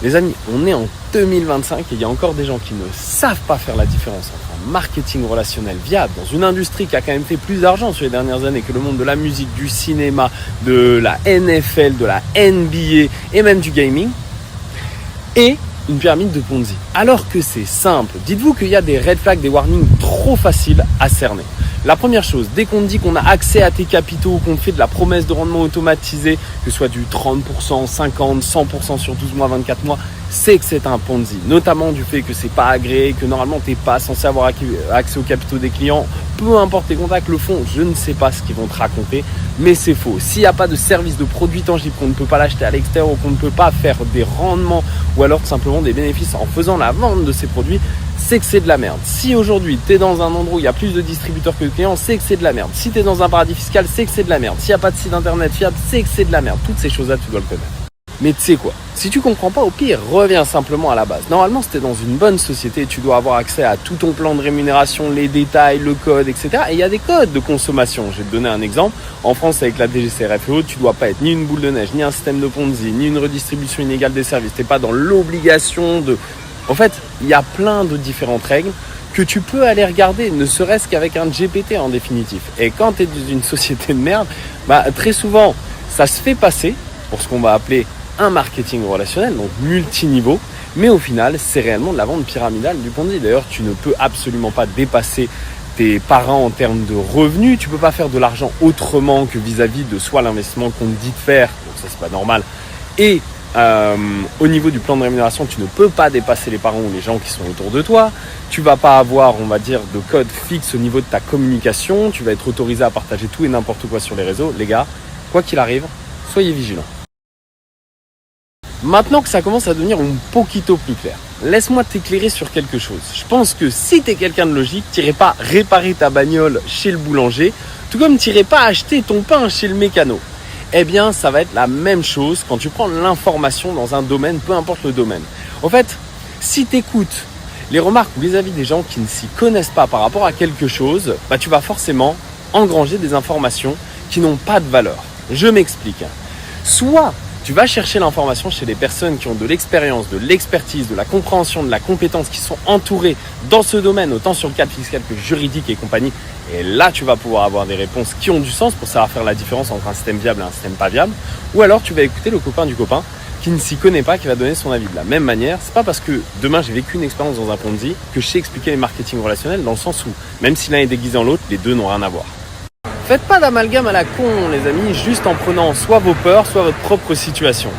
Les amis, on est en 2025 et il y a encore des gens qui ne savent pas faire la différence entre un marketing relationnel viable dans une industrie qui a quand même fait plus d'argent sur les dernières années que le monde de la musique, du cinéma, de la NFL, de la NBA et même du gaming, et une pyramide de Ponzi. Alors que c'est simple, dites-vous qu'il y a des red flags, des warnings trop faciles à cerner. La première chose, dès qu'on te dit qu'on a accès à tes capitaux, qu'on te fait de la promesse de rendement automatisé, que ce soit du 30%, 50%, 100% sur 12 mois, 24 mois, c'est que c'est un Ponzi. Notamment du fait que c'est pas agréé, que normalement t'es pas censé avoir accès aux capitaux des clients. Peu importe tes contacts le font, je ne sais pas ce qu'ils vont te raconter, mais c'est faux. S'il n'y a pas de service de produit tangible, qu'on ne peut pas l'acheter à l'extérieur ou qu'on ne peut pas faire des rendements ou alors tout simplement des bénéfices en faisant la vente de ces produits, c'est que c'est de la merde. Si aujourd'hui tu es dans un endroit où il y a plus de distributeurs que de clients, c'est que c'est de la merde. Si tu es dans un paradis fiscal, c'est que c'est de la merde. S'il n'y a pas de site internet fiable, c'est que c'est de la merde. Toutes ces choses-là, tu dois le connaître. Mais tu sais quoi, si tu comprends pas, au pire, reviens simplement à la base. Normalement, si tu es dans une bonne société, tu dois avoir accès à tout ton plan de rémunération, les détails, le code, etc. Et il y a des codes de consommation. Je vais te donner un exemple. En France, avec la DGCCRF et autres, tu dois pas être ni une boule de neige, ni un système de Ponzi, ni une redistribution inégale des services. Tu n'es pas dans l'obligation de... En fait, il y a plein de différentes règles que tu peux aller regarder, ne serait-ce qu'avec un GPT en définitif. Et quand tu es dans une société de merde, très souvent, ça se fait passer pour ce qu'on va appeler un marketing relationnel, donc multiniveau, mais au final, c'est réellement de la vente pyramidale du Ponzi. D'ailleurs, tu ne peux absolument pas dépasser tes parents en termes de revenus, tu ne peux pas faire de l'argent autrement que vis-à-vis de soit l'investissement qu'on te dit de faire, donc ça c'est pas normal, et au niveau du plan de rémunération, tu ne peux pas dépasser les parents ou les gens qui sont autour de toi. Tu vas pas avoir, on va dire, de code fixe au niveau de ta communication. Tu vas être autorisé à partager tout et n'importe quoi sur les réseaux. Les gars, quoi qu'il arrive, soyez vigilants. Maintenant que ça commence à devenir un poquito plus clair, laisse-moi t'éclairer sur quelque chose. Je pense que si tu es quelqu'un de logique, tu n'irais pas réparer ta bagnole chez le boulanger, tout comme tu n'irais pas acheter ton pain chez le mécano. Eh bien, ça va être la même chose quand tu prends l'information dans un domaine, peu importe le domaine. En fait, si tu écoutes les remarques ou les avis des gens qui ne s'y connaissent pas par rapport à quelque chose, tu vas forcément engranger des informations qui n'ont pas de valeur. Je m'explique. Soit tu vas chercher l'information chez des personnes qui ont de l'expérience, de l'expertise, de la compréhension, de la compétence, qui sont entourées dans ce domaine, autant sur le cadre fiscal que juridique et compagnie. Et là, tu vas pouvoir avoir des réponses qui ont du sens pour savoir faire la différence entre un système viable et un système pas viable. Ou alors, tu vas écouter le copain du copain qui ne s'y connaît pas, qui va donner son avis. De la même manière, c'est pas parce que demain j'ai vécu une expérience dans un Ponzi que je sais expliquer les marketing relationnels, dans le sens où, même si l'un est déguisé en l'autre, les deux n'ont rien à voir. Faites pas d'amalgame à la con, les amis, juste en prenant soit vos peurs, soit votre propre situation.